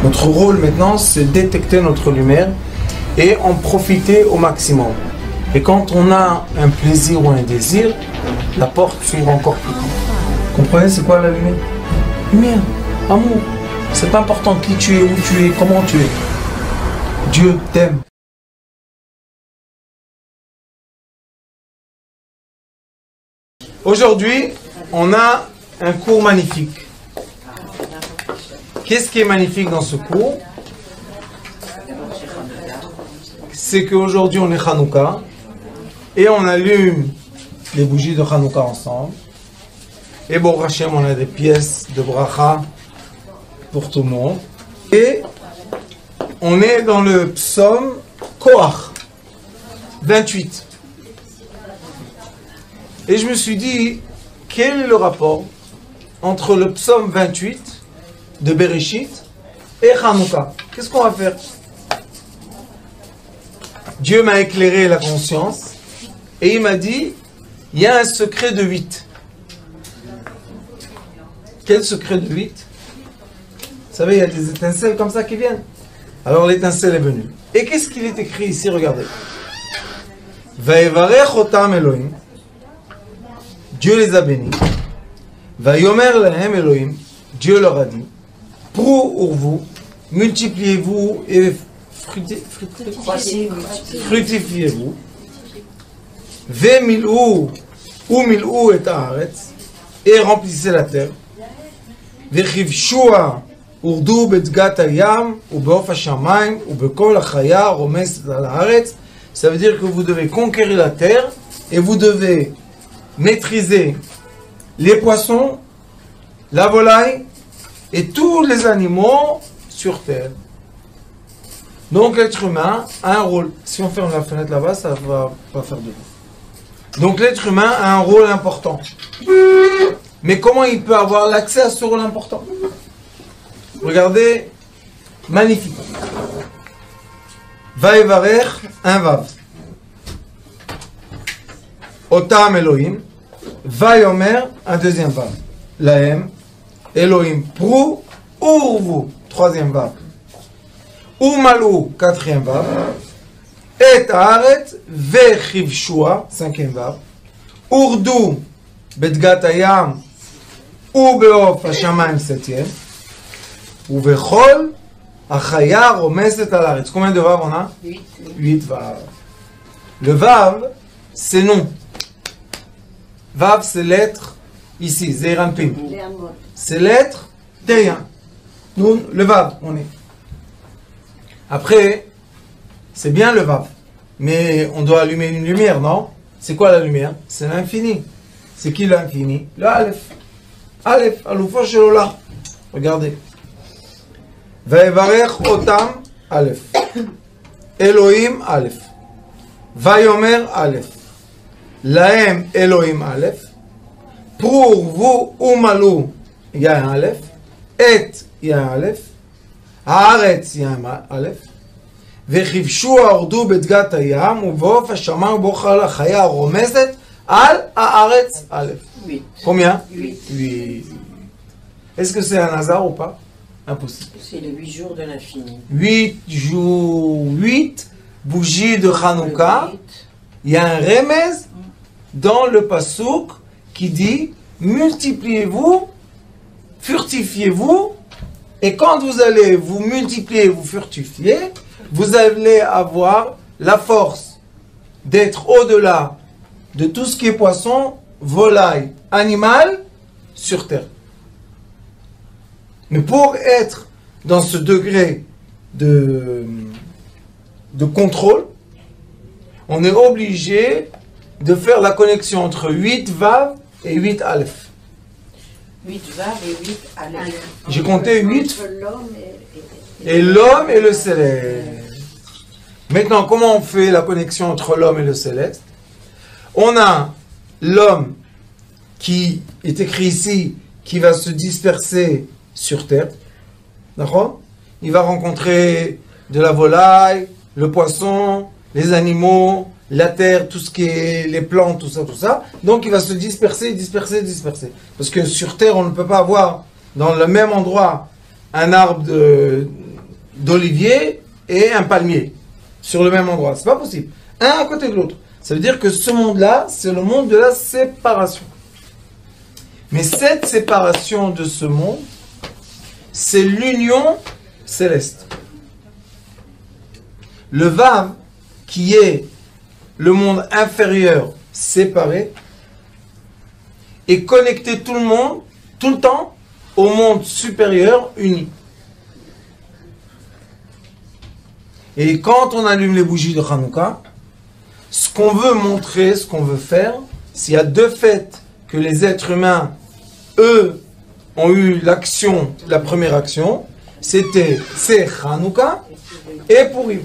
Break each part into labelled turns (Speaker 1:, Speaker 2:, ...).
Speaker 1: Notre rôle maintenant, c'est détecter notre lumière et en profiter au maximum. Et quand on a un plaisir ou un désir, la porte s'ouvre encore plus grand. Comprenez, c'est quoi la lumière? Lumière, amour. C'est pas important qui tu es, où tu es, comment tu es. Dieu t'aime. Aujourd'hui, on a un cours magnifique. Qu'est-ce qui est magnifique dans ce cours? C'est qu'aujourd'hui on est Hanouka et on allume les bougies de Hanouka ensemble. Et bon, Hachem, on a des pièces de bracha pour tout le monde. Et on est dans le psaume Koach 28. Et je me suis dit, quel est le rapport entre le psaume 28 de Bereshit et Hanouka? Qu'est-ce qu'on va faire? Dieu m'a éclairé la conscience et il m'a dit, il y a un secret de 8. Quel secret de 8? Vous savez, il y a des étincelles comme ça qui viennent. Alors l'étincelle est venue. Et qu'est-ce qu'il est écrit ici? Regardez. Vayevarech otam Elohim. Dieu les a bénis. Vayomer lahem Elohim. Dieu leur a dit, Prou-urvu, multipliez-vous et fructifiez-vous. Ve-mil'u, ou mil'u et haaretz, et remplissez la terre. Ve-chivshua, urdu betgat hayam, ou be'of hashamayim, ou be'kol hachaya, romeset al haaretz. Ça veut dire que vous devez conquérir la terre et vous devez maîtriser les poissons, la volaille et tous les animaux sur terre. Donc l'être humain a un rôle. Si on ferme la fenêtre là-bas, ça va pas faire de bruit. Donc l'être humain a un rôle important. Mais comment il peut avoir l'accès à ce rôle important? Regardez, magnifique. Vayevarech, un vav. Otam Elohim. Vayomer, un deuxième vav. Lahem, Elohim, Prou, Urvu, troisième vav. Umalu, quatrième vav. Et Haaretz, Ve-chivshua, cinquième vav. Urdu, Betgat hayam, ou be'of hashamayim, septième. Ou Vechol, hachaya, romeset al haaretz. Combien de vav on a? 8 vav. Le vav, c'est nom. Vav, c'est lettre, ici, Zeirampim. C'est lettre, derrière. Nous, le Vav, on est. Après, c'est bien le Vav. Mais on doit allumer une lumière, non? C'est quoi la lumière? C'est l'infini. C'est qui l'infini? Le Aleph. Aleph, Aloufo Shelola. Regardez. Vayevarech otam, Aleph. Elohim, Aleph. Vayomer, Aleph. Lahem Elohim Aleph. Pour vous, Umalu, il y a un Aleph. Et, il y a un Aleph. Haaretz, il y a un Aleph. Vechivshua ordu betgat hayam, uvof hashamayim bochal hachaya romeset al haaretz Aleph. 8. Combien? 8. Est-ce que c'est un hasard ou pas? Impossible.
Speaker 2: C'est les 8 jours de l'infini.
Speaker 1: 8 jours, 8 bougies de Hanouka. Il y a un remez dans le pasouk qui dit multipliez-vous, furtifiez-vous, et quand vous allez vous multiplier, vous furtifier, vous allez avoir la force d'être au-delà de tout ce qui est poisson, volaille, animal, sur terre. Mais pour être dans ce degré de contrôle, on est obligé de faire la connexion entre 8 vav et 8 aleph.
Speaker 2: 8 vav et 8 aleph.
Speaker 1: J'ai compté 8. Et l'homme et le céleste. Maintenant, comment on fait la connexion entre l'homme et le céleste? On a l'homme qui est écrit ici, qui va se disperser sur terre. D'accord? Il va rencontrer de la volaille, le poisson, les animaux, la terre, tout ce qui est les plantes, tout ça. Donc il va se disperser. Parce que sur terre, on ne peut pas avoir dans le même endroit un arbre d'olivier et un palmier sur le même endroit. C'est pas possible. Un à côté de l'autre. Ça veut dire que ce monde-là, c'est le monde de la séparation. Mais cette séparation de ce monde, c'est l'union céleste. Le Vav, qui est le monde inférieur séparé, est connecté tout le temps, au monde supérieur uni. Et quand on allume les bougies de Hanouka, ce qu'on veut montrer, ce qu'on veut faire, s'il y a deux faits que les êtres humains, eux, ont eu l'action, la première action, c'est Hanouka et Purim.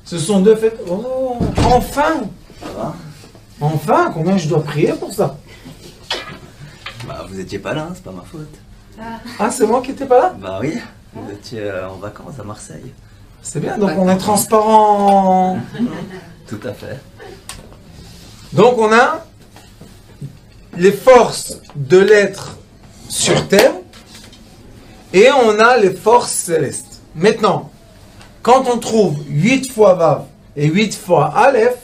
Speaker 1: Ce sont deux fêtes. Oh, enfin! Enfin, combien je dois prier pour ça?
Speaker 3: Bah, vous étiez pas là, hein, c'est pas ma faute.
Speaker 1: Ah, c'est moi qui n'étais pas là?
Speaker 3: Bah oui, vous étiez en vacances à Marseille.
Speaker 1: C'est bien, donc on est transparent.
Speaker 3: Tout à fait.
Speaker 1: Donc on a les forces de l'être sur terre et on a les forces célestes. Maintenant, quand on trouve 8 fois Vav et 8 fois Aleph,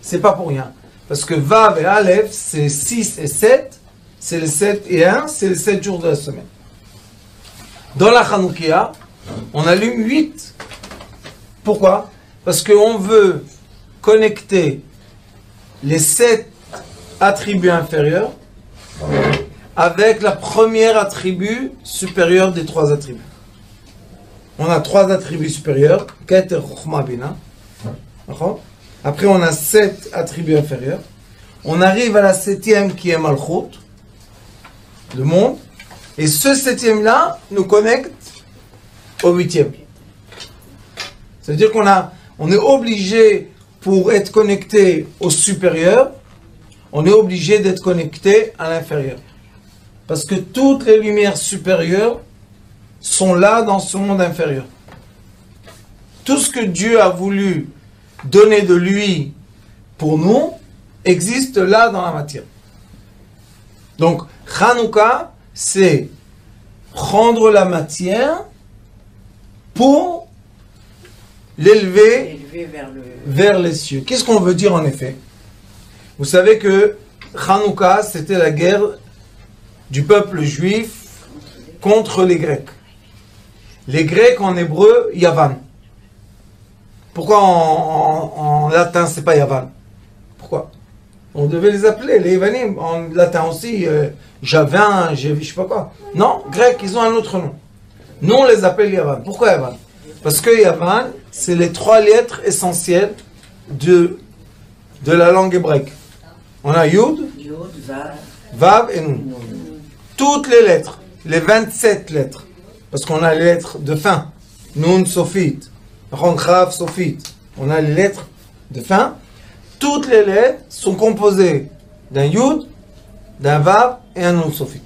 Speaker 1: c'est pas pour rien. Parce que Vav et Aleph, c'est 6 et 7, c'est le 7 et 1, c'est les 7 jours de la semaine. Dans la Hanoukia, on allume 8. Pourquoi? Parce qu'on veut connecter les 7 attributs inférieurs avec la première attribut supérieure des 3 attributs. On a 3 attributs supérieurs, Keter, Chokhmah, Bina. Après, on a 7 attributs inférieurs. On arrive à la 7e qui est Malchut, le monde. Et ce 7e-là nous connecte au 8e. C'est-à-dire on est obligé, pour être connecté au supérieur, on est obligé d'être connecté à l'inférieur. Parce que toutes les lumières supérieures sont là dans ce monde inférieur. Tout ce que Dieu a voulu donner de lui pour nous existe là dans la matière. Donc, Hanouka, c'est prendre la matière pour l'élever vers les cieux. Qu'est-ce qu'on veut dire en effet? Vous savez que Hanouka, c'était la guerre du peuple juif contre les Grecs. Les Grecs en hébreu, Yavan. Pourquoi en latin c'est pas Yavan? Pourquoi? On devait les appeler les Yavanim, en latin aussi, Javin, je sais pas quoi. Non, Grecs, ils ont un autre nom. Nous on les appelle Yavan. Pourquoi Yavan? Parce que Yavan, c'est les 3 lettres essentielles de la langue hébraïque. On a Yud, Vav et Nun. Toutes les lettres, les 27 lettres, parce qu'on a les lettres de fin, Nun, Sofit, Chav, Sofit, on a les lettres de fin. Toutes les lettres sont composées d'un Yud, d'un Vav et un Nun, Sofit.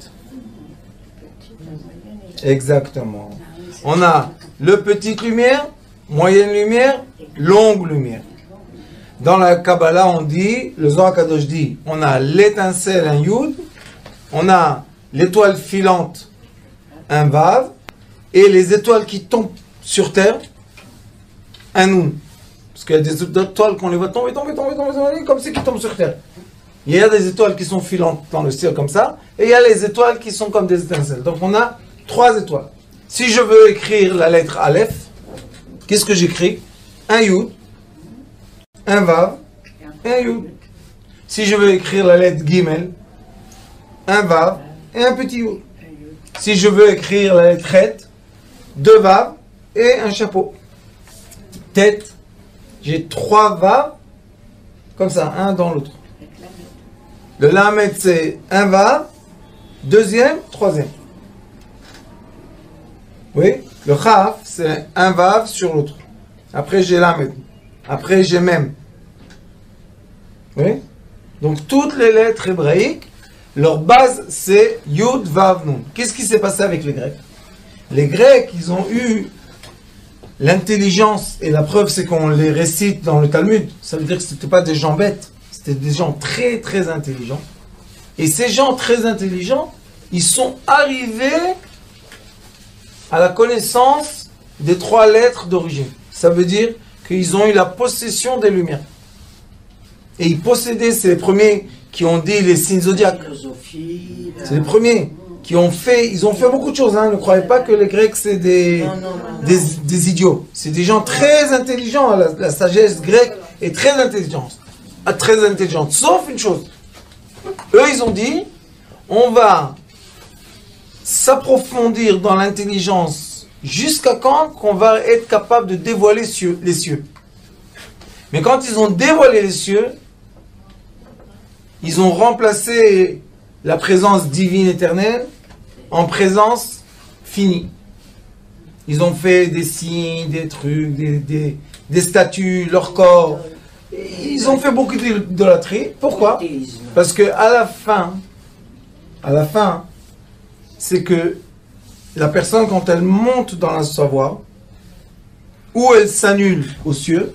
Speaker 1: Exactement. On a le petite lumière, moyenne lumière, longue lumière. Dans la Kabbalah, on dit, le Zohar Kadosh dit, on a l'étincelle, un Yud, on a l'étoile filante, un Vav, et les étoiles qui tombent sur terre, un Nun. Parce qu'il y a des étoiles qu'on les voit tomber, comme si qui tombent sur terre. Il y a des étoiles qui sont filantes dans le ciel comme ça, et il y a les étoiles qui sont comme des étincelles. Donc on a 3 étoiles. Si je veux écrire la lettre Aleph, qu'est-ce que j'écris? Un Yud, un Vav et un Yud. Si je veux écrire la lettre Gimel, un Vav et un petit Yud. Si je veux écrire la lettre Het, 2 Vav et un chapeau. Tête, j'ai 3 Vav, comme ça, un dans l'autre. Le Lamed, c'est un Vav, 2e, 3e. Oui, le Chaf, c'est un Vav sur l'autre. Après, j'ai Lamed. Après, j'ai Mem. Oui? Donc, toutes les lettres hébraïques, leur base, c'est Yud, Vav, Nun. Qu'est-ce qui s'est passé avec les Grecs? Les Grecs, ils ont eu l'intelligence, et la preuve, c'est qu'on les récite dans le Talmud. Ça veut dire que ce n'étaient pas des gens bêtes, c'était des gens très, très intelligents. Et ces gens très intelligents, ils sont arrivés à la connaissance des 3 lettres d'origine. Ça veut dire qu'ils ont eu la possession des lumières. Et ils possédaient, c'est les premiers qui ont dit les signes zodiaques.
Speaker 2: Philosophie.
Speaker 1: C'est les premiers qui ont fait, ils ont fait beaucoup de choses. Hein. Ne croyez pas que les Grecs c'est des idiots. C'est des gens très intelligents. La sagesse grecque est très intelligente. Très intelligente. Sauf une chose. Eux, ils ont dit, on va s'approfondir dans l'intelligence jusqu'à quand qu'on va être capable de dévoiler les cieux. Mais quand ils ont dévoilé les cieux, ils ont remplacé la présence divine éternelle en présence finie. Ils ont fait des signes, des trucs, des statues, leur corps. Ils ont fait beaucoup d'idolâtrie. Pourquoi? Parce que à la fin, c'est que la personne, quand elle monte dans le savoir, ou elle s'annule aux cieux,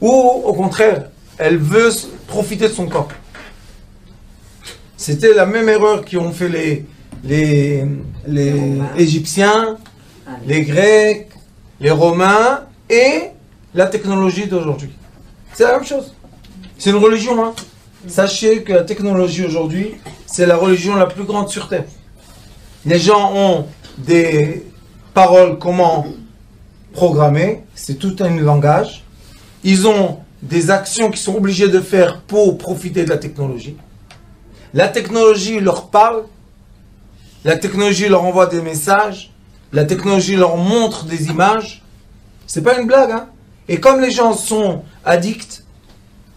Speaker 1: ou au contraire, elle veut profiter de son corps. C'était la même erreur qu'ont fait les Égyptiens, les Grecs, les Romains et la technologie d'aujourd'hui. C'est la même chose. C'est une religion. Hein. Sachez que la technologie aujourd'hui, c'est la religion la plus grande sur Terre. Les gens ont des paroles comment programmer, c'est tout un langage. Ils ont des actions qu'ils sont obligés de faire pour profiter de la technologie. La technologie leur parle, la technologie leur envoie des messages, la technologie leur montre des images. C'est pas une blague, hein? Et comme les gens sont addicts,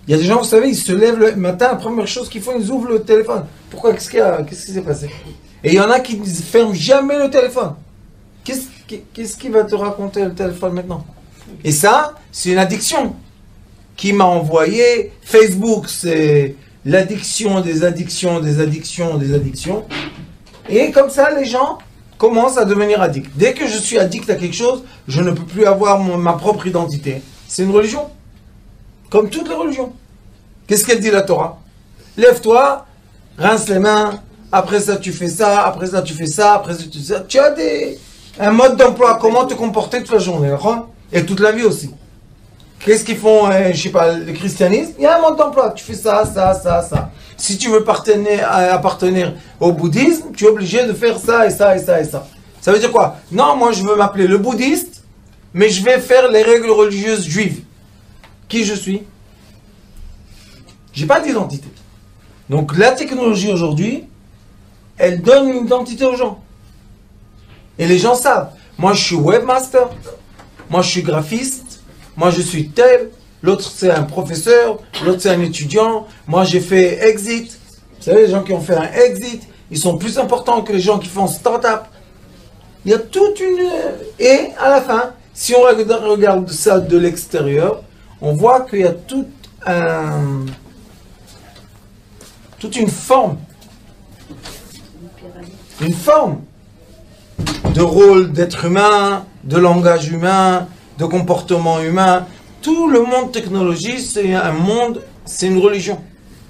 Speaker 1: il y a des gens, vous savez, ils se lèvent le matin, la première chose qu'ils font, ils ouvrent le téléphone. Pourquoi? Qu'est-ce qui s'est passé? Et il y en a qui ne ferment jamais le téléphone. Qu'est-ce qui va te raconter le téléphone maintenant? Et ça, c'est une addiction. Qui m'a envoyé? Facebook, c'est l'addiction des addictions, des addictions, des addictions. Et comme ça, les gens commencent à devenir addicts. Dès que je suis addict à quelque chose, je ne peux plus avoir ma propre identité. C'est une religion. Comme toutes les religions. Qu'est-ce qu'elle dit la Torah? Lève-toi, rince les mains, après ça tu fais ça, après ça tu fais ça, après ça tu fais ça. Tu as un mode d'emploi, comment te comporter toute la journée, d'accord? Et toute la vie aussi. Qu'est-ce qu'ils font, je sais pas, le christianisme? Il y a un mode d'emploi, tu fais ça, ça, ça, ça. Si tu veux appartenir au bouddhisme, tu es obligé de faire ça et ça et ça et ça. Ça veut dire quoi? Non, moi je veux m'appeler le bouddhiste, mais je vais faire les règles religieuses juives. Qui je suis? J'ai pas d'identité. Donc la technologie aujourd'hui, elle donne une identité aux gens. Et les gens savent. Moi je suis webmaster, moi je suis graphiste, moi je suis tel, l'autre c'est un professeur, l'autre c'est un étudiant, moi j'ai fait exit. Vous savez, les gens qui ont fait un exit, ils sont plus importants que les gens qui font start-up. Il y a toute une... Et à la fin, si on regarde ça de l'extérieur, on voit qu'il y a toute une forme de rôle d'être humain, de langage humain, de comportement humain. Tout le monde technologie, c'est un monde, c'est une religion.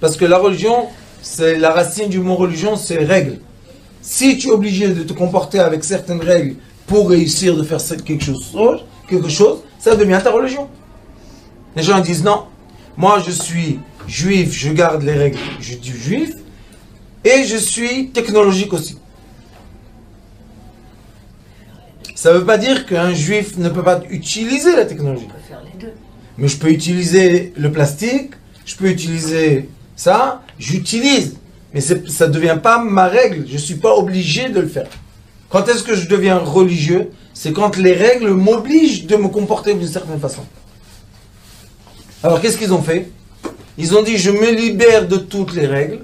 Speaker 1: Parce que la religion, c'est la racine du mot religion, c'est règles. Si tu es obligé de te comporter avec certaines règles pour réussir de faire quelque chose, ça devient ta religion. Les gens disent non, moi je suis juif, je garde les règles du juif, et je suis technologique aussi. Ça ne veut pas dire qu'un juif ne peut pas utiliser la technologie.
Speaker 2: On peut faire les deux.
Speaker 1: Mais je peux utiliser le plastique, je peux utiliser ça, j'utilise. Mais ça ne devient pas ma règle, je ne suis pas obligé de le faire. Quand est-ce que je deviens religieux? C'est quand les règles m'obligent de me comporter d'une certaine façon. Alors qu'est-ce qu'ils ont fait? Ils ont dit je me libère de toutes les règles.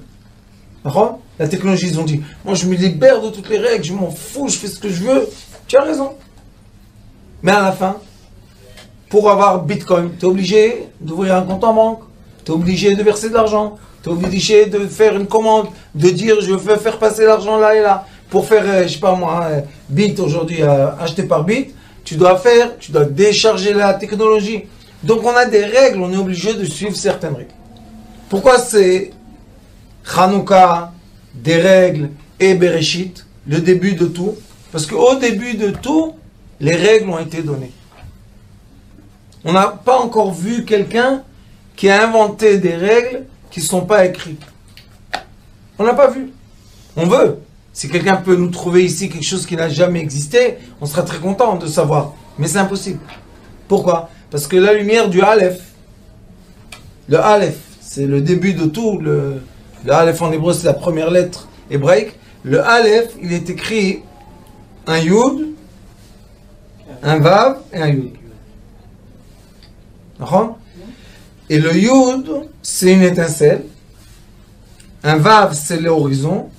Speaker 1: La technologie, ils ont dit moi je me libère de toutes les règles, je m'en fous, je fais ce que je veux. Tu as raison. Mais à la fin, pour avoir Bitcoin, tu es obligé d'ouvrir un compte en banque, tu es obligé de verser de l'argent, tu es obligé de faire une commande, de dire je veux faire passer l'argent là et là. Pour faire, je sais pas moi, Bit aujourd'hui, acheté par Bit, tu dois décharger la technologie. Donc on a des règles, on est obligé de suivre certaines règles. Pourquoi c'est Hanouka, des règles et Bereshit, le début de tout? Parce qu'au début de tout, Les règles ont été données. On n'a pas encore vu quelqu'un qui a inventé des règles qui ne sont pas écrites. On n'a pas vu. On veut. Si quelqu'un peut nous trouver ici quelque chose qui n'a jamais existé, on sera très content de savoir. Mais c'est impossible. Pourquoi? Parce que la lumière du Aleph, le Aleph, c'est le début de tout. Le Aleph en hébreu, c'est la première lettre hébraïque. Le Aleph, il est écrit un Yud, un Vav et un Yud. D'accord? Et le Yud, c'est une étincelle. Un Vav, c'est l'horizon.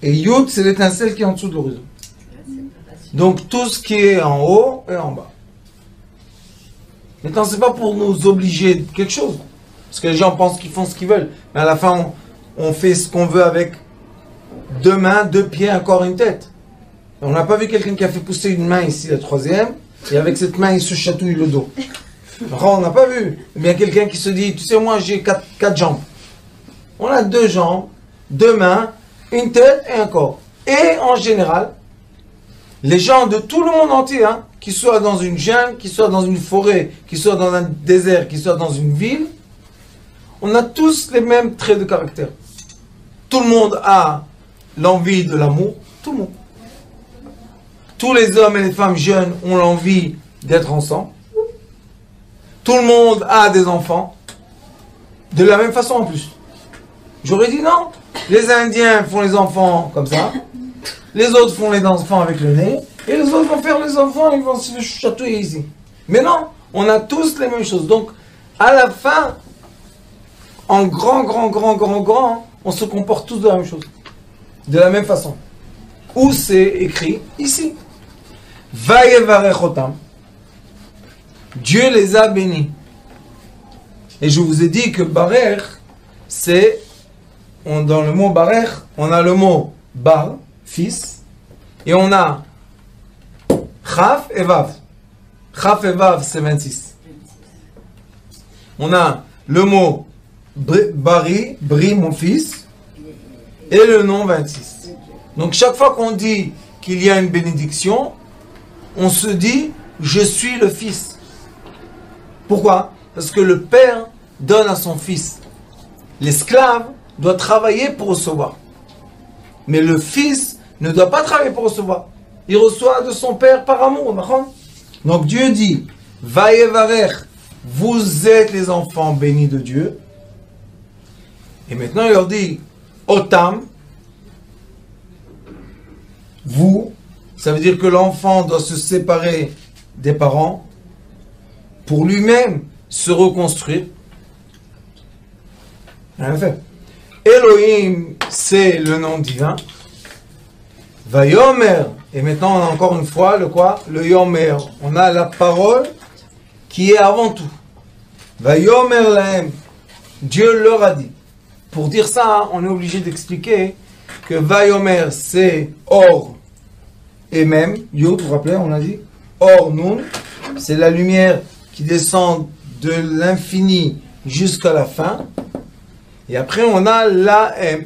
Speaker 1: Et Yud, c'est l'étincelle qui est en dessous de l'horizon. Donc tout ce qui est en haut et en bas. Maintenant, c'est pas pour nous obliger de quelque chose. Parce que les gens pensent qu'ils font ce qu'ils veulent. Mais à la fin, on fait ce qu'on veut avec 2 mains, 2 pieds, un corps et une tête. Et on n'a pas vu quelqu'un qui a fait pousser une main ici, la 3e, et avec cette main, il se chatouille le dos. Alors, on n'a pas vu. Eh bien, quelqu'un qui se dit, tu sais, moi, j'ai 4 jambes. On a 2 jambes, 2 mains, une tête et un corps. Et en général, les gens de tout le monde entier, qu'ils soient dans une jungle, qu'ils soient dans une forêt, qu'ils soient dans un désert, qu'ils soient dans une ville, on a tous les mêmes traits de caractère. Tout le monde a l'envie de l'amour, tout le monde. Tous les hommes et les femmes jeunes ont l'envie d'être ensemble. Tout le monde a des enfants, de la même façon en plus. J'aurais dit non, les Indiens font les enfants comme ça, les autres font les enfants avec le nez, et les autres vont faire les enfants, ils vont se chatouiller ici. Mais non, on a tous les mêmes choses. Donc, à la fin, en grand, on se comporte tous de la même chose. De la même façon. Où c'est écrit? Ici. Vayevarechotam. Dieu les a bénis. Et je vous ai dit que Barer, c'est, dans le mot Barer, on a le mot Bar, fils, et on a Chaf et Vav. Chaf et Vav, c'est 26. On a le mot Bari, Bri, mon fils, et le nom 26. Donc chaque fois qu'on dit qu'il y a une bénédiction, on se dit, je suis le fils. Pourquoi? Parce que le père donne à son fils. L'esclave doit travailler pour recevoir. Mais le fils ne doit pas travailler pour recevoir. Il reçoit de son père par amour. Donc Dieu dit, Vayevarer, vous êtes les enfants bénis de Dieu. Et maintenant il leur dit, Otam, vous, ça veut dire que l'enfant doit se séparer des parents pour lui-même se reconstruire. Rien fait. Elohim, c'est le nom divin. Vayomer, et maintenant on a encore une fois le quoi? Le Yomer. On a la parole qui est avant tout. Vayomer lahem. Dieu leur a dit. Pour dire ça, on est obligé d'expliquer que Vayomer, c'est Or et même, Yud, vous vous rappelez, on a dit Or Nun, c'est la lumière qui descend de l'infini jusqu'à la fin. Et après, on a la M.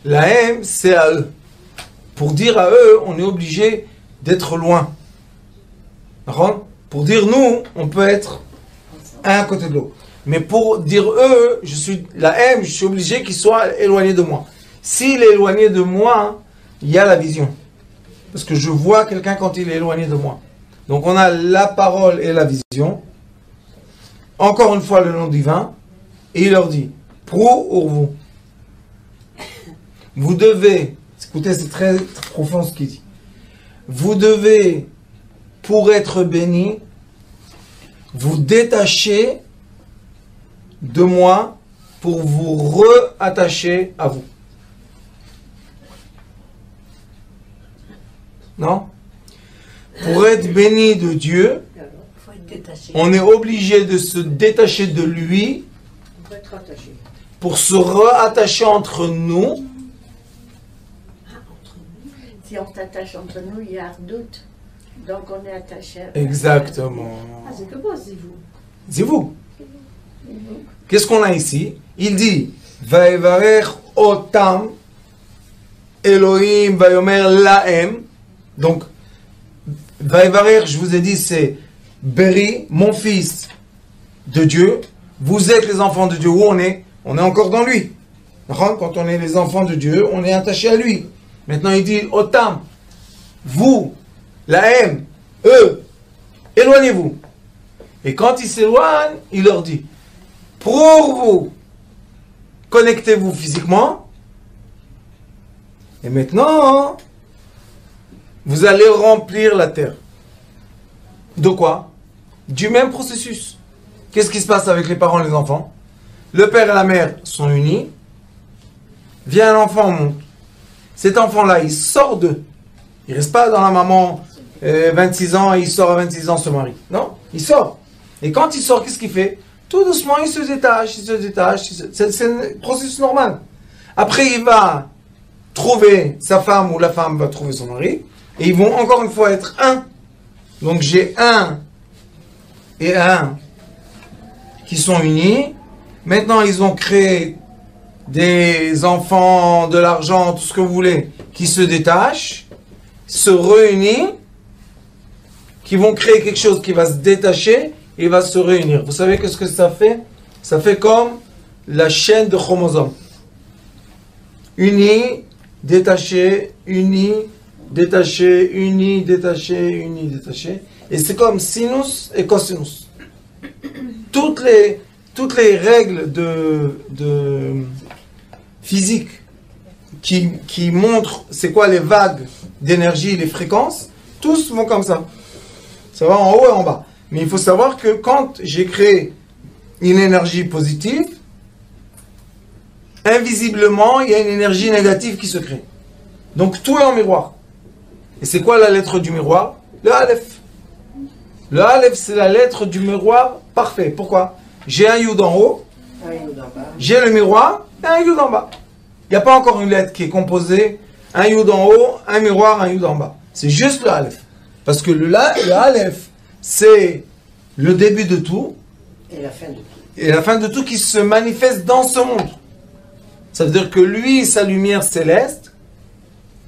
Speaker 1: La M, c'est à eux. Pour dire à eux, on est obligé d'être loin. Pour dire nous, on peut être un à côté de l'autre. Mais pour dire eux, je suis la M, je suis obligé qu'ils soient éloignés de moi. S'il est éloigné de moi, il y a la vision. Parce que je vois quelqu'un quand il est éloigné de moi. Donc on a la parole et la vision. Encore une fois le nom divin. Et il leur dit, Pro ou vous. Vous devez, écoutez, c'est très profond ce qu'il dit. Vous devez, pour être béni, vous détacher de moi pour vous re-attacher à vous. Non? Pour être béni de Dieu, on est obligé de se détacher de lui pour se rattacher entre nous.
Speaker 4: Si on s'attache entre nous, il y a un doute. Donc on est attaché.
Speaker 1: Exactement.
Speaker 4: Ah, c'est que moi, c'est vous.
Speaker 1: C'est vous. Qu'est-ce qu'on a ici? Il dit Vayevarer otam Elohim vayomer lahem. Donc Vaïvarer, je vous ai dit, c'est Beri, mon fils de Dieu. Vous êtes les enfants de Dieu. Où on est? On est encore dans lui. Quand on est les enfants de Dieu, on est attaché à lui. Maintenant, il dit, Otam, vous, la haine, eux, éloignez-vous. Et quand ils s'éloignent, il leur dit, pour vous, connectez-vous physiquement. Et maintenant, vous allez remplir la terre. De quoi? Du même processus. Qu'est-ce qui se passe avec les parents et les enfants? Le père et la mère sont unis. Vient un enfant, on monte. Cet enfant-là, il sort d'eux. Il ne reste pas dans la maman 26 ans et il sort à 26 ans se marie. Non, il sort. Et quand il sort, qu'est-ce qu'il fait? Tout doucement, il se détache, il se détache. C'est un processus normal. Après, il va trouver sa femme ou la femme va trouver son mari. Et ils vont encore une fois être un. Donc j'ai un et un qui sont unis. Maintenant, ils ont créé des enfants, de l'argent, tout ce que vous voulez, qui se détachent, se réunissent, qui vont créer quelque chose qui va se détacher et va se réunir. Vous savez qu'est-ce que ça fait? Ça fait comme la chaîne de chromosomes. Unis, détachés, unis, détachés, unis, détachés, unis, détachés. Et c'est comme sinus et cosinus. Toutes les règles de physique qui montrent c'est quoi les vagues d'énergie, les fréquences, tous vont comme ça. Ça va en haut et en bas. Mais il faut savoir que quand j'ai créé une énergie positive, invisiblement, il y a une énergie négative qui se crée. Donc tout est en miroir. Et c'est quoi la lettre du miroir? Le Aleph. Le Aleph, c'est la lettre du miroir parfait. Pourquoi? J'ai un Yud en haut, j'ai le miroir et un Yud en bas. Il n'y a pas encore une lettre qui est composée, un Yud en haut, un miroir, un Yud en bas. C'est juste le Aleph. Parce que le Aleph, c'est le début de tout.
Speaker 2: Et la fin de tout.
Speaker 1: Et la fin de tout qui se manifeste dans ce monde. Ça veut dire que lui, sa lumière céleste,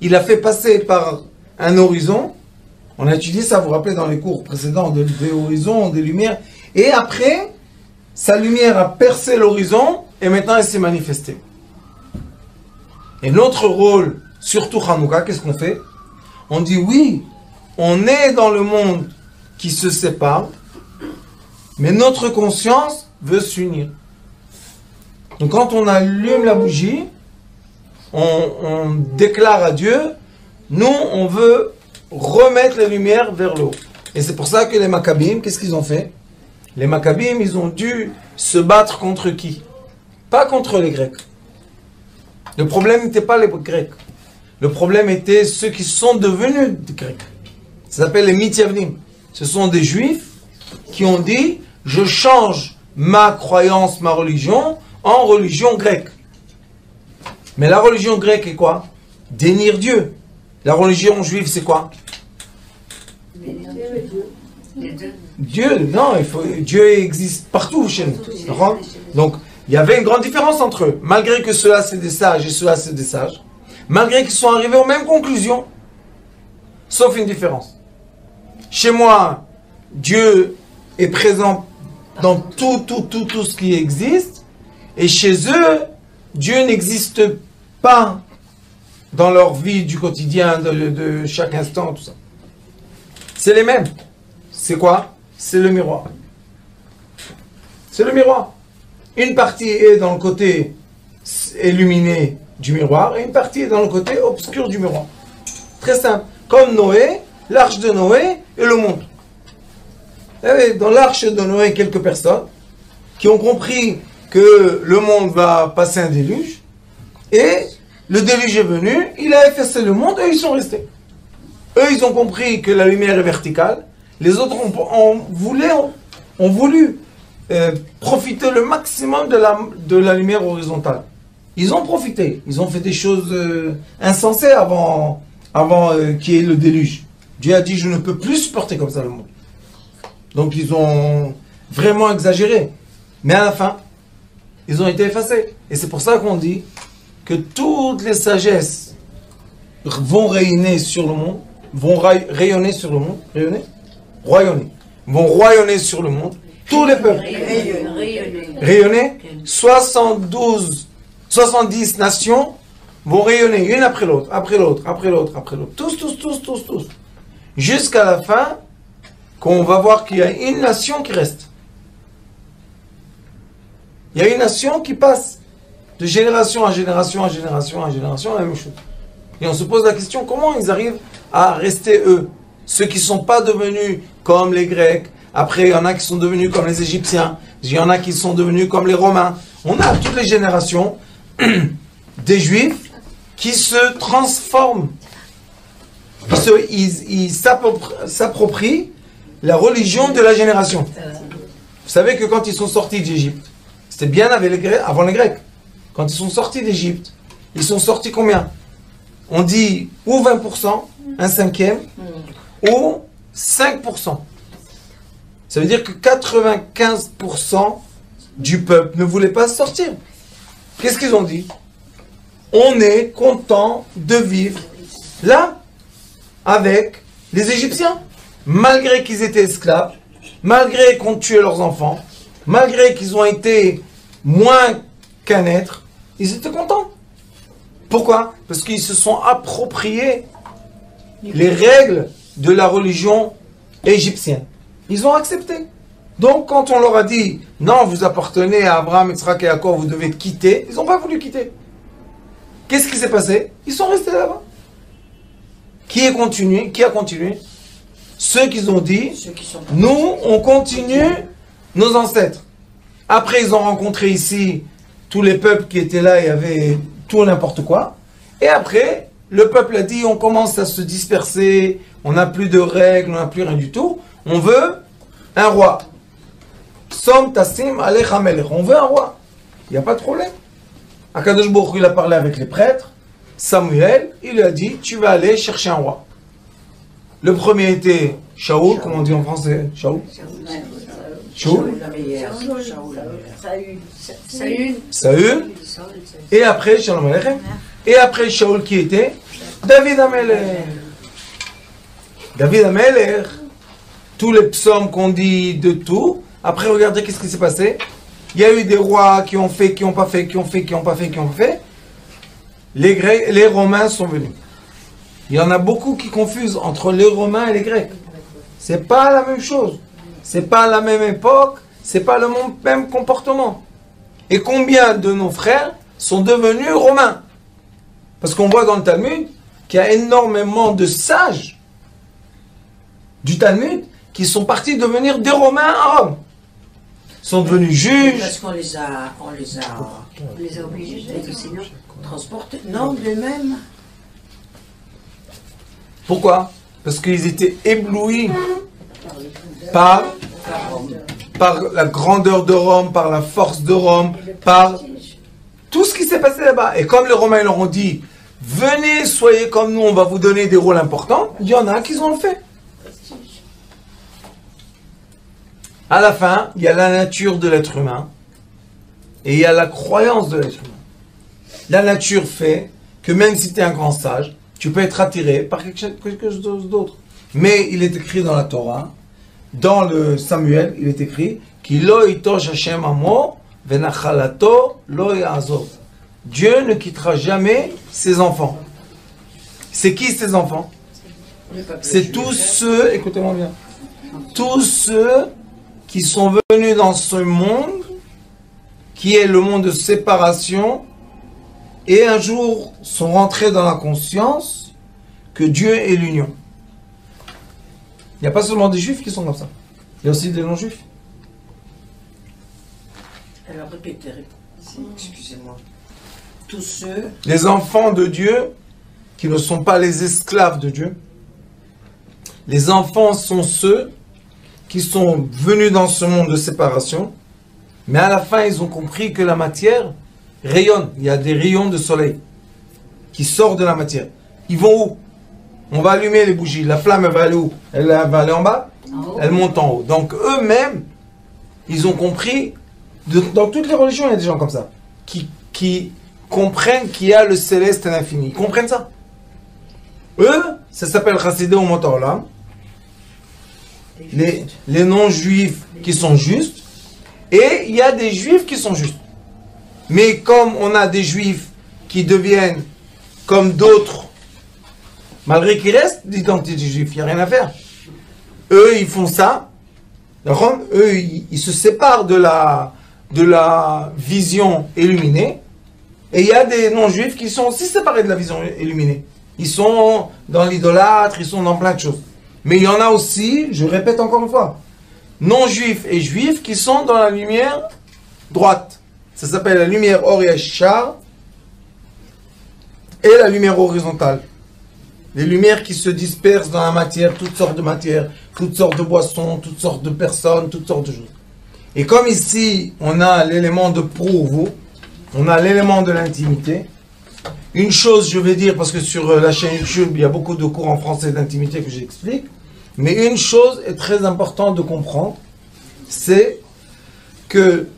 Speaker 1: il a fait passer par un horizon. On a étudié ça, vous vous rappelez, dans les cours précédents, des horizons, des lumières. Et après, sa lumière a percé l'horizon et maintenant elle s'est manifestée. Et notre rôle, surtout Hanouka, qu'est-ce qu'on fait? On dit oui, on est dans le monde qui se sépare, mais notre conscience veut s'unir. Donc quand on allume la bougie, on déclare à Dieu, nous on veut remettre la lumière vers le haut. Et c'est pour ça que les Maccabim, qu'est-ce qu'ils ont fait? Les Maccabim, ils ont dû se battre contre qui? Pas contre les Grecs. Le problème n'était pas les Grecs. Le problème était ceux qui sont devenus des Grecs. Ça s'appelle les Mityavnim. Ce sont des Juifs qui ont dit, je change ma croyance, ma religion, en religion grecque. Mais la religion grecque est quoi? Dénir Dieu. La religion juive, c'est quoi? Dieu, non, Dieu existe partout chez nous. Donc, il y avait une grande différence entre eux. Malgré que ceux-là, c'est des sages et ceux-là, c'est des sages. Malgré qu'ils sont arrivés aux mêmes conclusions. Sauf une différence. Chez moi, Dieu est présent dans tout ce qui existe. Et chez eux, Dieu n'existe pas dans leur vie du quotidien, de chaque instant, tout ça. C'est les mêmes. C'est quoi? C'est le miroir. C'est le miroir. Une partie est dans le côté illuminé du miroir et une partie est dans le côté obscur du miroir. Très simple. Comme Noé, l'arche de Noé et le monde. Il y avait dans l'arche de Noé quelques personnes qui ont compris que le monde va passer un déluge et le déluge est venu, il a effacé le monde et ils sont restés. Eux, ils ont compris que la lumière est verticale. Les autres ont voulu profiter le maximum de la lumière horizontale. Ils ont profité. Ils ont fait des choses insensées avant qu'il y ait le déluge. Dieu a dit, je ne peux plus supporter comme ça le monde. Donc ils ont vraiment exagéré. Mais à la fin, ils ont été effacés. Et c'est pour ça qu'on dit que toutes les sagesses vont régner sur le monde. vont rayonner sur le monde. Rayonner? Royonner. Vont royonner sur le monde. Tous les peuples. Rayonner. 70 nations vont rayonner une après l'autre, après l'autre, après l'autre, après l'autre. Tous. Jusqu'à la fin, qu'on va voir qu'il y a une nation qui reste. Il y a une nation qui passe de génération en génération, en génération, en génération, la même chose. Et on se pose la question, comment ils arrivent à rester eux? Ceux qui ne sont pas devenus comme les Grecs. Après, il y en a qui sont devenus comme les Égyptiens. Il y en a qui sont devenus comme les Romains. On a toutes les générations des Juifs qui se transforment. Ils s'approprient la religion de la génération. Vous savez que quand ils sont sortis d'Égypte, c'était bien avant les Grecs. Quand ils sont sortis d'Égypte, ils sont sortis combien? On dit ou 20%, un cinquième, ou 5%. Ça veut dire que 95% du peuple ne voulait pas sortir. Qu'est-ce qu'ils ont dit? On est content de vivre là, avec les Égyptiens. Malgré qu'ils étaient esclaves, malgré qu'on tuait leurs enfants, malgré qu'ils ont été moins qu'un être, ils étaient contents. Pourquoi? Parce qu'ils se sont appropriés les règles de la religion égyptienne. Ils ont accepté. Donc, quand on leur a dit, non, vous appartenez à Abraham, Yitzhak et Yaakov, vous devez quitter, ils n'ont pas voulu quitter. Qu'est-ce qui s'est passé? Ils sont restés là-bas. Qui a continué? Ceux qui ont dit, nous, on continue nos ancêtres. Après, ils ont rencontré ici tous les peuples qui étaient là, il y avait tout n'importe quoi. Et après, le peuple a dit, on commence à se disperser, on n'a plus de règles, on n'a plus rien du tout. On veut un roi. Som tassim alech hamelech. On veut un roi. Il n'y a pas de problème. Akadosh Baruch Hu, il a parlé avec les prêtres. Samuel, il lui a dit, tu vas aller chercher un roi. Le premier était Shaoul, comment on dit en français? Shaoul. Saül. Et après, Shalom Aleichem. Et après Shaoul qui était David Amelech. David Amelech. Tous les psaumes qu'on dit de tout. Après, regardez qu'est-ce qui s'est passé. Il y a eu des rois qui ont fait, qui n'ont pas fait, qui ont fait, qui n'ont pas fait, qui ont fait. Les Romains sont venus. Il y en a beaucoup qui confusent entre les Romains et les Grecs. C'est pas la même chose. C'est pas la même époque. C'est pas le même comportement. Et combien de nos frères sont devenus Romains? Parce qu'on voit dans le Talmud qu'il y a énormément de sages du Talmud qui sont partis devenir des Romains à Rome. Ils sont devenus juges.
Speaker 2: Parce qu'on les a obligés sinon transporter. Non, de même.
Speaker 1: Pourquoi? Parce qu'ils étaient éblouis par la grandeur de Rome, par la force de Rome, par tout ce qui s'est passé là-bas. Et comme les Romains leur ont dit, venez, soyez comme nous, on va vous donner des rôles importants, il y en a qui ont le fait. À la fin, il y a la nature de l'être humain et il y a la croyance de l'être humain. La nature fait que même si tu es un grand sage, tu peux être attiré par quelque chose d'autre. Mais il est écrit dans la Torah, dans le Samuel, il est écrit Ki lo itosh Hashem amo venachalato lo ya'azov. Dieu ne quittera jamais ses enfants. C'est qui ces enfants? C'est tous ceux, écoutez-moi bien, tous ceux qui sont venus dans ce monde, qui est le monde de séparation, et un jour sont rentrés dans la conscience que Dieu est l'union. Il n'y a pas seulement des juifs qui sont comme ça, il y a aussi des non-juifs.
Speaker 2: Alors répétez, excusez-moi. Tous ceux...
Speaker 1: Les enfants de Dieu, qui ne sont pas les esclaves de Dieu. Les enfants sont ceux qui sont venus dans ce monde de séparation, mais à la fin, ils ont compris que la matière rayonne. Il y a des rayons de soleil qui sortent de la matière. Ils vont où? On va allumer les bougies. La flamme, elle va aller où? Elle va aller en bas? Elle monte en haut. Donc eux-mêmes, ils ont compris, dans toutes les religions, il y a des gens comme ça, qui comprennent qu'il y a le céleste et l'infini. Ils comprennent ça. Eux, ça s'appelle Chassidé ou Motorlam. Les non-juifs qui sont justes. Et il y a des juifs qui sont justes. Mais comme on a des juifs qui deviennent comme d'autres, malgré qu'ils restent d'identité juive, il n'y a rien à faire. Eux, ils font ça. Eux, ils se séparent de la vision illuminée. Et il y a des non-juifs qui sont aussi séparés de la vision illuminée. Ils sont dans l'idolâtre, ils sont dans plein de choses. Mais il y en a aussi, je répète encore une fois, non-juifs et juifs qui sont dans la lumière droite. Ça s'appelle la lumière Or Yashar et la lumière horizontale. Les lumières qui se dispersent dans la matière, toutes sortes de matières, toutes sortes de boissons, toutes sortes de personnes, toutes sortes de choses. Et comme ici, on a l'élément de prouveau, on a l'élément de l'intimité. Une chose, je vais dire, parce que sur la chaîne YouTube, il y a beaucoup de cours en français d'intimité que j'explique, mais une chose est très importante de comprendre, c'est que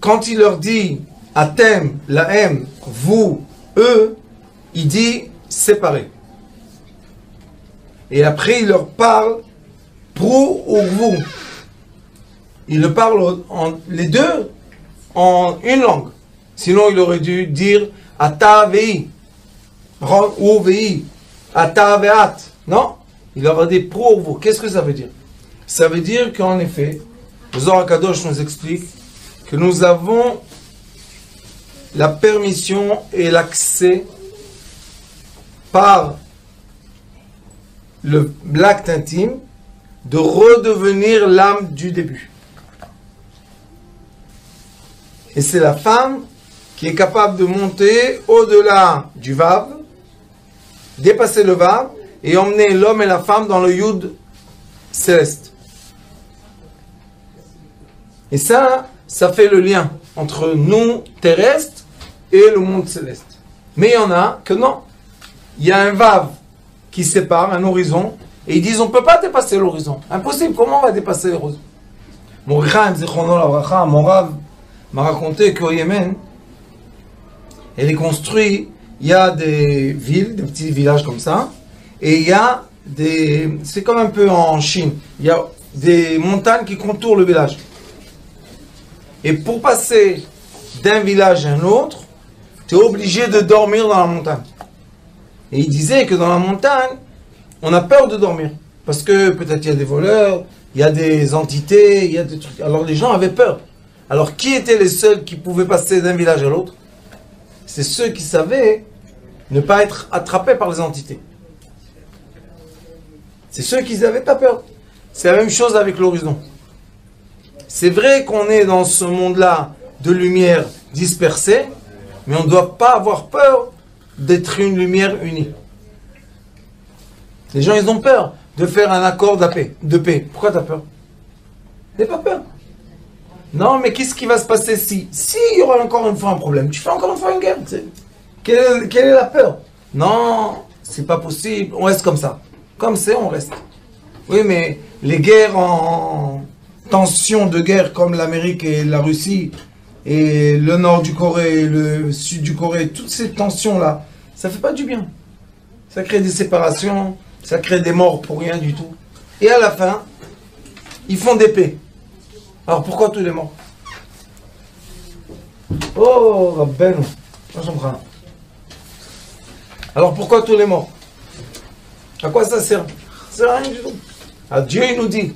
Speaker 1: quand il leur dit « Atem, la M, vous, eux », il dit « séparés ». Et après, il leur parle « prou » ou « vous ». Il leur parle les deux en une langue. Sinon, il aurait dû dire « Ata vei » ou « vei »,« Ata veat ». Non, il leur a dit « prou » ou « vous ». Qu'est-ce que ça veut dire? Ça veut dire qu'en effet, le Zohar HaKadosh nous explique que nous avons la permission et l'accès par l'acte intime de redevenir l'âme du début. Et c'est la femme qui est capable de monter au-delà du Vav, dépasser le Vav et emmener l'homme et la femme dans le Yud céleste. Et ça fait le lien entre nous, terrestres, et le monde céleste. Mais il y en a que non. Il y a un Vav qui sépare, un horizon, et ils disent on ne peut pas dépasser l'horizon. Impossible, comment on va dépasser l'horizon? Mon Rav m'a raconté qu'au Yémen, elle est construite, il y a des villes, des petits villages comme ça, et il y a des... C'est comme un peu en Chine, il y a des montagnes qui contournent le village. Et pour passer d'un village à un autre, tu es obligé de dormir dans la montagne. Et il disait que dans la montagne, on a peur de dormir. Parce que peut-être il y a des voleurs, il y a des entités, il y a des trucs. Alors les gens avaient peur. Alors qui étaient les seuls qui pouvaient passer d'un village à l'autre? C'est ceux qui savaient ne pas être attrapés par les entités. C'est ceux qui n'avaient pas peur. C'est la même chose avec l'horizon. C'est vrai qu'on est dans ce monde-là de lumière dispersée, mais on ne doit pas avoir peur d'être une lumière unie. Les gens, ils ont peur de faire un accord de paix. Pourquoi tu as peur? Tu n'as pas peur. Non, mais qu'est-ce qui va se passer si il y aura encore une fois un problème? Tu fais encore une fois une guerre. Quelle est la peur? Non, c'est pas possible. On reste comme ça. Comme c'est, on reste. Oui, mais les guerres en tension de guerre comme l'Amérique et la Russie et le nord du Corée, le sud du Corée, toutes ces tensions-là, ça fait pas du bien. Ça crée des séparations, ça crée des morts pour rien du tout. Et à la fin, ils font des paix. Alors pourquoi tous les morts? Oh, Rabbeinu, alors pourquoi tous les morts? À quoi ça sert? Ça sert à rien du tout. Ah, Dieu il nous dit,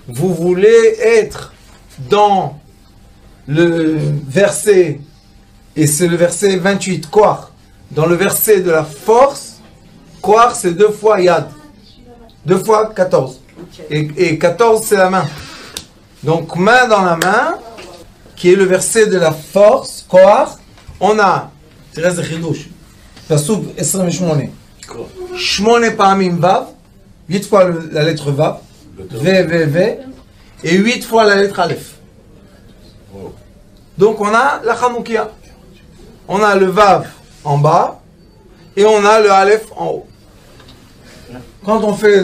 Speaker 1: vous voulez être dans le verset, et c'est le verset 28, Koar, dans le verset de la force, Koar c'est 2 fois Yad, 2 fois 14, et 14 c'est la main. Donc main dans la main, qui est le verset de la force, Koar, on a, c'est reste Chidush, Pasuk 28, 8 פעמים Vav, 8 fois la lettre Vav, V, et 8 fois la lettre Aleph. Donc on a la Chanoukia. On a le Vav en bas, et on a le Aleph en haut. Quand on fait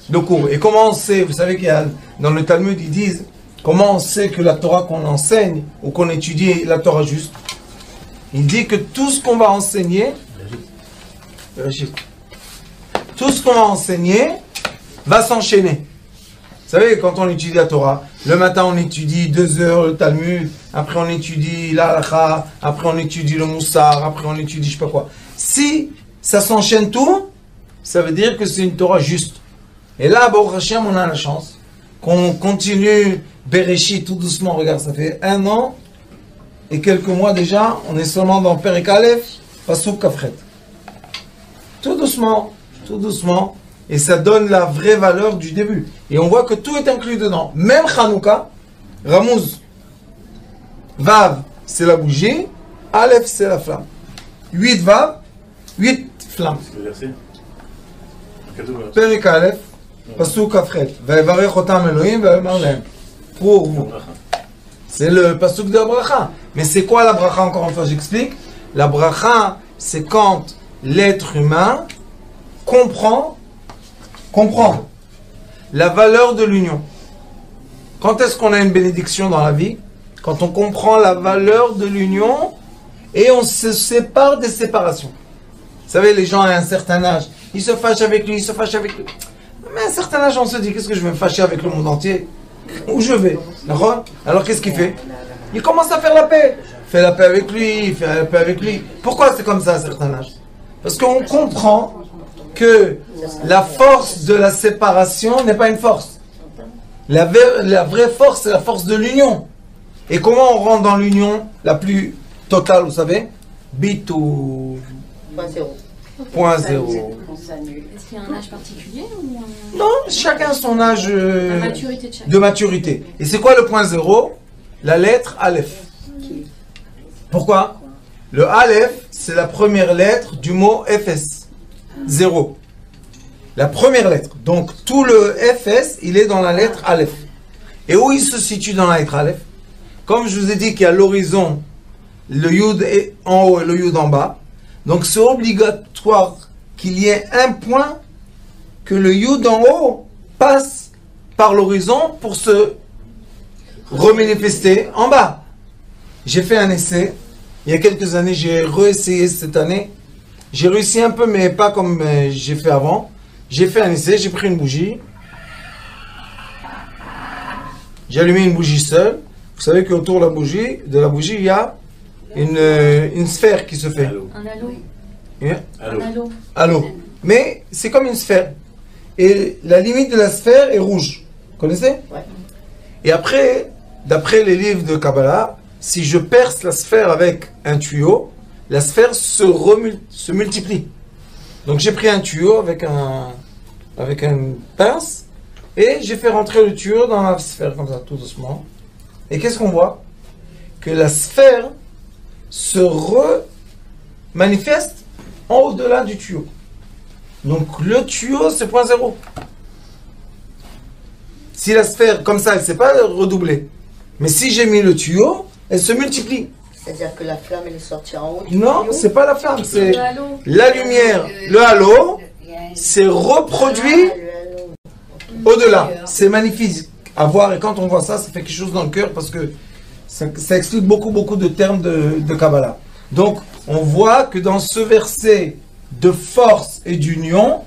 Speaker 1: le cours, et comment on sait, vous savez qu'il y a, dans le Talmud, ils disent, comment on sait que la Torah qu'on enseigne, ou qu'on étudie est la Torah juste? Il dit que tout ce qu'on va enseigner, tout ce qu'on va enseigner va s'enchaîner. Vous savez, quand on étudie la Torah, le matin on étudie 2 heures le Talmud, après on étudie la halakha, après on étudie le moussar, après on étudie je sais pas quoi. Si ça s'enchaîne tout, ça veut dire que c'est une Torah juste. Et là, Baruch Hashem, on a la chance qu'on continue Bereshit tout doucement. Regarde, ça fait 1 an et quelques mois déjà, on est seulement dans Perek Aleph, Pasuk Kafret. Tout doucement, tout doucement. Et ça donne la vraie valeur du début. Et on voit que tout est inclus dedans. Même Hanouka, Ramouz, Vav, c'est la bougie, Aleph, c'est la flamme. 8 Vav, 8 flammes. Perek Aleph, Pasuk Kafret. Vayevarech otam Elohim, vayomar lehem. Pour vous. C'est le Pasuk de la bracha. Mais c'est quoi la bracha, encore une fois, j'explique. La bracha, c'est quand l'être humain comprend la valeur de l'union. Quand est-ce qu'on a une bénédiction dans la vie? Quand on comprend la valeur de l'union et on se sépare des séparations. Vous savez, les gens à un certain âge, ils se fâchent avec lui, ils se fâchent avec lui. Mais à un certain âge, on se dit, qu'est-ce que je vais me fâcher avec le monde entier? Où je vais? Alors qu'est-ce qu'il fait? Il commence à faire la paix. Il fait la paix avec lui, il fait la paix avec lui. Pourquoi c'est comme ça à un certain âge? Parce qu'on comprend que la force de la séparation n'est pas une force. La vraie force, c'est la force de l'union. Et comment on rentre dans l'union la plus totale, vous savez? Bitou. Point zéro.
Speaker 5: Est-ce qu'il y a un âge particulier ou
Speaker 1: Non, chacun son âge
Speaker 5: maturité de chacun.
Speaker 1: de maturité. Et c'est quoi le point zéro? La lettre Aleph. Pourquoi? Le Aleph, c'est la première lettre du mot FS. Zéro. La première lettre. Donc tout le FS, il est dans la lettre Aleph. Et où il se situe dans la lettre Aleph? Comme je vous ai dit qu'il y a l'horizon, le Yud est en haut et le Yud en bas. Donc c'est obligatoire qu'il y ait un point que le Yud en haut passe par l'horizon pour se remanifester en bas. J'ai fait un essai. Il y a quelques années, j'ai réessayé cette année. J'ai réussi un peu, mais pas comme j'ai fait avant. J'ai fait un essai, j'ai pris une bougie. J'ai allumé une bougie seule. Vous savez qu'autour de la bougie, il y a une sphère qui se fait.
Speaker 5: Un halo.
Speaker 1: Un
Speaker 5: halo.
Speaker 1: halo. Mais c'est comme une sphère. Et la limite de la sphère est rouge. Vous connaissez?
Speaker 4: Ouais.
Speaker 1: Et après, d'après les livres de Kabbalah, si je perce la sphère avec un tuyau, la sphère se multiplie. Donc j'ai pris un tuyau avec une pince et j'ai fait rentrer le tuyau dans la sphère comme ça, tout doucement. Et qu'est-ce qu'on voit? Que la sphère se manifeste en au-delà du tuyau. Donc le tuyau, c'est point zéro. Si la sphère, comme ça, elle ne s'est pas redoublée. Mais si j'ai mis le tuyau, elle se multiplie.
Speaker 4: C'est-à-dire que la flamme, elle est sortie en haut.
Speaker 1: Non, c'est pas la flamme, c'est
Speaker 5: Le halo.
Speaker 1: la lumière. Le halo, c'est reproduit au-delà. C'est magnifique à voir. Et quand on voit ça, ça fait quelque chose dans le cœur parce que ça explique beaucoup de termes de Kabbalah. Donc, on voit que dans ce verset de force et d'union,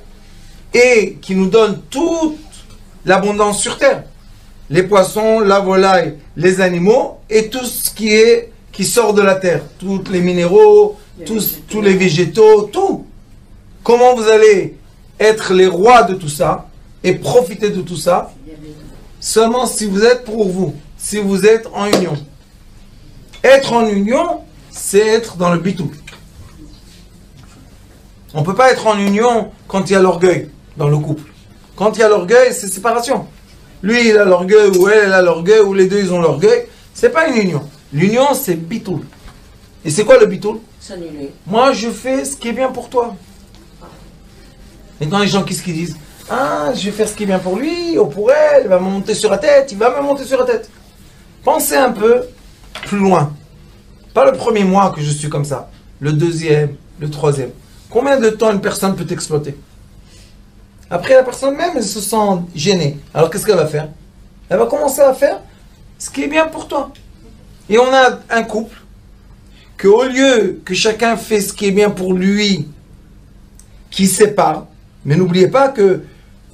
Speaker 1: et qui nous donne toute l'abondance sur terre, les poissons, la volaille, les animaux, et tout ce qui sort de la terre, tous les minéraux, tous les végétaux, tout. Comment vous allez être les rois de tout ça et profiter de tout ça? Seulement si vous êtes pour vous, si vous êtes en union. Être en union, c'est être dans le bitou. On ne peut pas être en union quand il y a l'orgueil dans le couple. Quand il y a l'orgueil, c'est séparation. Lui, il a l'orgueil, ou elle a l'orgueil, ou les deux, ils ont l'orgueil. C'est pas une union. L'union, c'est bitoul. Et c'est quoi le bitoul?
Speaker 2: S'annuler.
Speaker 1: Moi, je fais ce qui est bien pour toi. Maintenant, les gens, qu'est-ce qu'ils disent? Ah, je vais faire ce qui est bien pour lui, ou pour elle, il va me monter sur la tête, il va me monter sur la tête. Pensez un peu plus loin. Pas le premier mois que je suis comme ça. Le deuxième, le troisième. Combien de temps une personne peut t'exploiter? Après, la personne même, elle se sent gênée. Alors, qu'est-ce qu'elle va faire? Elle va commencer à faire ce qui est bien pour toi. Et on a un couple qu'au lieu que chacun fait ce qui est bien pour lui, qui sépare, Mais n'oubliez pas que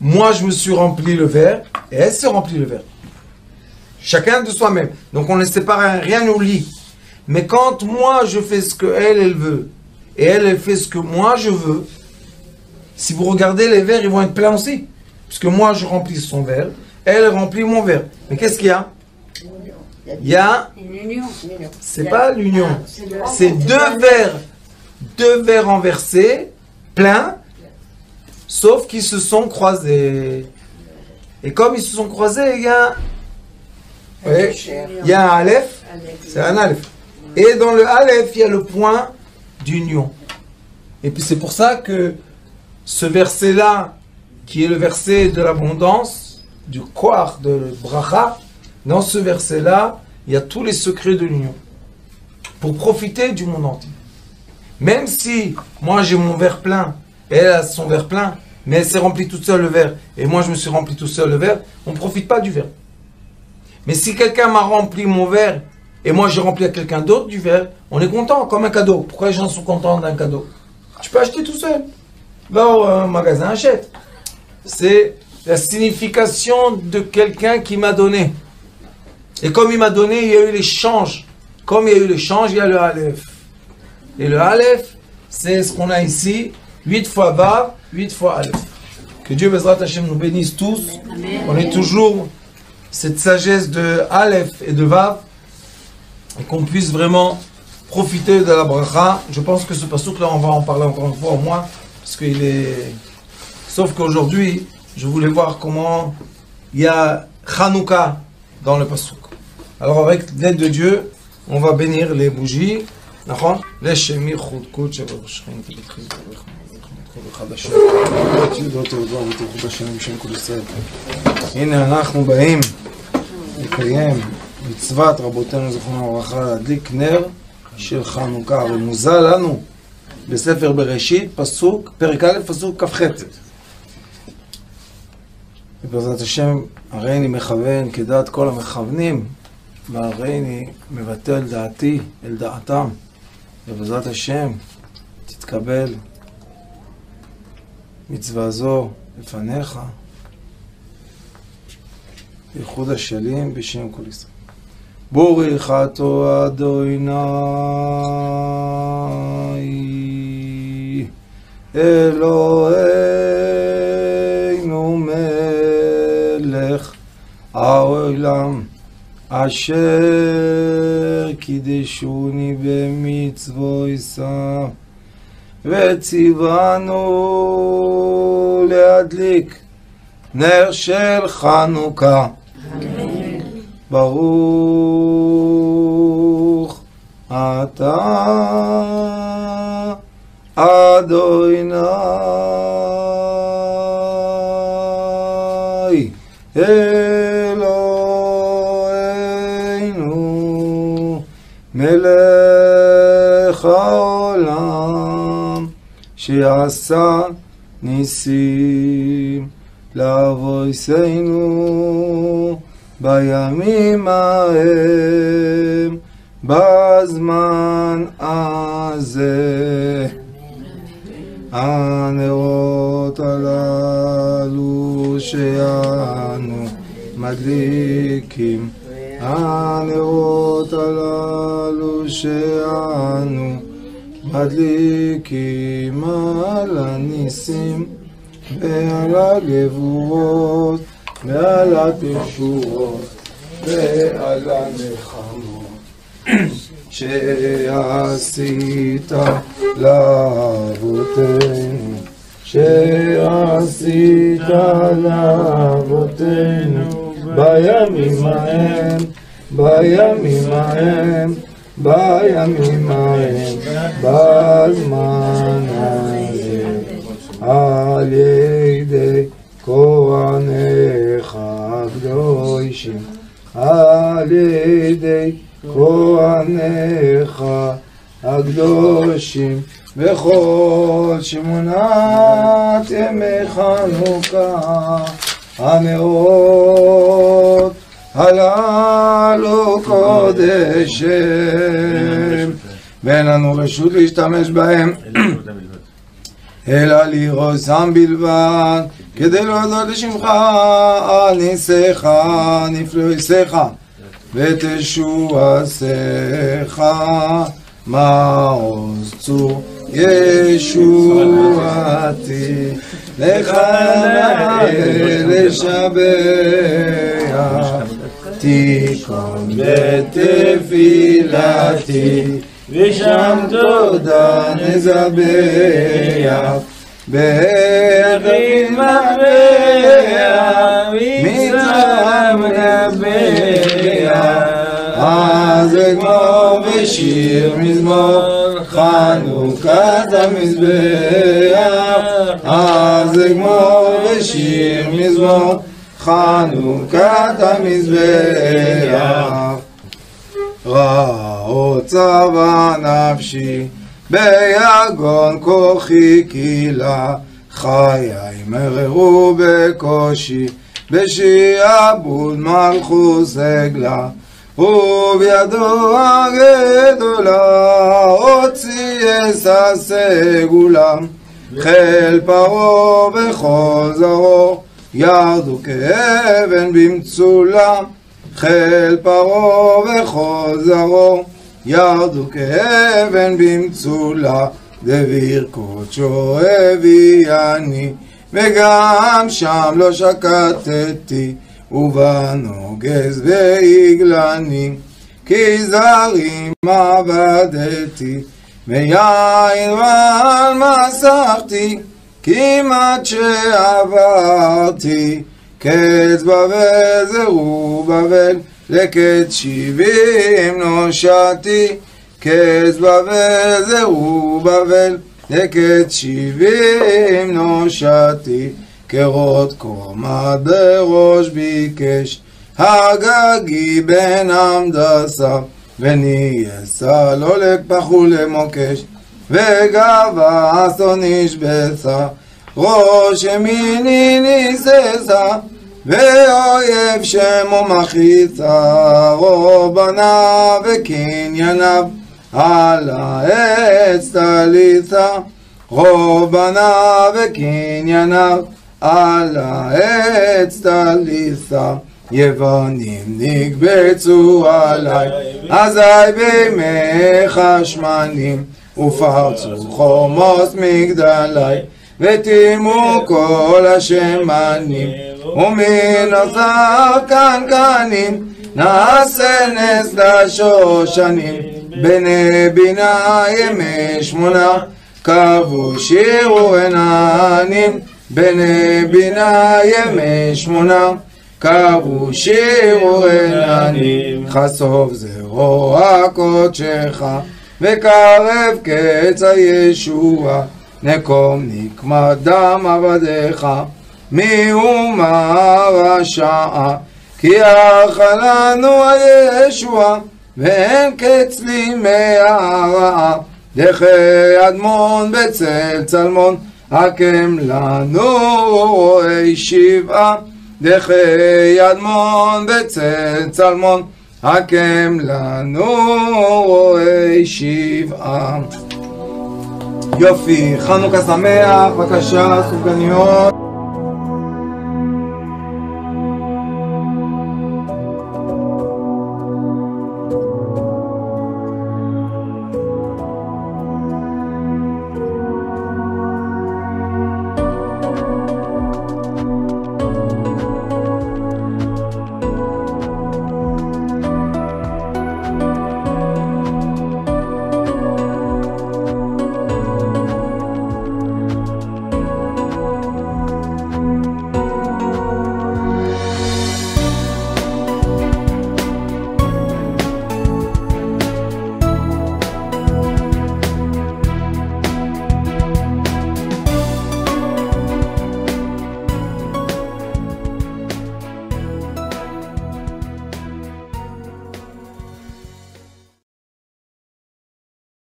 Speaker 1: moi, je me suis rempli le verre et elle se remplit le verre. Chacun de soi-même. Donc on ne sépare rien au lit. Mais quand moi, je fais ce qu'elle, elle veut, et elle fait ce que moi, je veux, si vous regardez les verres, ils vont être pleins aussi. Puisque moi, je remplis son verre, elle remplit mon verre. Mais qu'est-ce qu'il y a? Il y a...
Speaker 4: Une union.
Speaker 1: C'est pas l'union.
Speaker 4: Ah,
Speaker 1: C'est deux verres renversés, pleins, sauf qu'ils se sont croisés. Et comme ils se sont croisés, il y a... Vous voyez, il y a un Aleph, c'est un Aleph. Et dans le Aleph, il y a le point d'union. Et puis c'est pour ça que ce verset-là, qui est le verset de l'abondance, du Koach, de Bracha, dans ce verset-là, il y a tous les secrets de l'union. Pour profiter du monde entier. Même si moi j'ai mon verre plein, et elle a son verre plein, mais elle s'est remplie toute seule le verre, et moi je me suis rempli tout seul le verre, on ne profite pas du verre. Mais si quelqu'un m'a rempli mon verre, et moi j'ai rempli à quelqu'un d'autre du verre, on est content, comme un cadeau. Pourquoi les gens sont contents d'un cadeau? Tu peux acheter tout seul. Va au magasin, achète. C'est la signification de quelqu'un qui m'a donné. Et comme il m'a donné, il y a eu l'échange. Comme il y a eu l'échange, il y a le Aleph. Et le Aleph, c'est ce qu'on a ici, 8 fois Vav, 8 fois Aleph. Que Dieu, Bezrat Hashem, nous bénisse tous.
Speaker 5: Amen.
Speaker 1: On ait toujours cette sagesse de Aleph et de Vav, et qu'on puisse vraiment profiter de la bracha. Je pense que ce passouk-là, on va en parler encore une fois au moins, parce qu'il est... Sauf qu'aujourd'hui, je voulais voir comment il y a Hanouka dans le passouk. Alors avec l'aide de Dieu, on va bénir les bougies. נכון? לשמי חודקות שבראשכם תבטחים חדשה. תעודות תעודות ותבחו בשם בשם כל ישראל. הנה אנחנו באים לקיים מצוות רבותינו זכרונם לברכה להדליק נר של חנוכה. ומוזל לנו בספר בראשית פסוק, פרק א' פסוק כ"ח. ובעזרת השם הריני מכוון כדעת כל המכוונים, והריני מבטל דעתי אל דעתם. ובעזרת השם תתקבל מצווה זו לפניך, בייחוד השלים בשם כל ישראל. בורכתו אדוני אלוהינו מלך העולם אשר קידשוני במצוותיו וציוונו להדליק נר של חנוכה. ברוך אתה אדוני מלך העולם שעשה ניסים לאבותינו בימים ההם בזמן הזה. הנרות הללו שאנו מדליקים, הנרות הללו שאנו מדליקים על הניסים ועל הגבורות ועל התשורות ועל הנחמות שעשית לאבותינו, שעשית לאבותינו בימים ההם, בימים ההם, בימים ההם, בזמן הזה, על ידי כהניך הקדושים, על ידי כהניך הקדושים, בכל שמונת ימי חנוכה, הנרות הללו קודש הם, ואין לנו רשות להשתמש בהם אלא לראות בלבד, כדי להודות לשמך על ניסיך, נפלאיך ותשועתך, מעוז צור ישועתי, לך לשבח, תיקון בתפילתי, ושם תודה נזבח, בהכין מטבח, מצרים נבח, אז אגמור בשיר מזמור, חנוכת המזבח, אז אגמור בשיר מזמור, חנוכת המזבח. רעות צבא נפשי, ביגון כוחי קהילה, חיי מררו בקושי, בשעבוד מלכוס עגלה, ובידו הגדולה הוציא אשא סגולה, חיל פרעה בכל זרעו, ירדו כאבן במצולה, חיל פרעה בכל זרעו, ירדו כאבן במצולה, דביר קודשו הביאני, וגם שם לא שקטתי, ובנוגס והגלני, כי זרים עבדתי, ויין ועל מסכתי, כמעט שעברתי, קץ בבל זרובבל, לקץ 70 נושעתי, קץ בבל זרובבל, לקץ 70 נושעתי, כרות קומה בראש ביקש, הגגי בן עמדסה, ונייסה לא לקפח ולמוקש, וגבה אסון נשבסה, ראש ימיני ניססה, ואויב שמו מחיצה, רוב בניו וקנייניו, על העץ תליסה, רוב בניו וקנייניו, על העץ תליסה. יוונים נקבצו עליי, אזי בימי חשמנים, ופרצו חומות מגדלי, וטימו כל השמנים, ומנוסר קנקנים, נעשה נס לשושנים, בני בינה ימי 8, קבעו שירו עננים, בני בינה ימי 8, קבעו שירו עננים, חשוף זרוע קודשך, וקרב קץ הישועה, נקום נקמת דם עבדיך, מאומה רשעה, כי אכלנו הישועה, ואין קץ לימי הרעה, דחי אדמון בצל צלמון, הקם לנו רואי שבעה, דחי אדמון בצל צלמון, הקם לנו רואי שבעה. יופי, חנוכה שמח, בבקשה, סופגניות.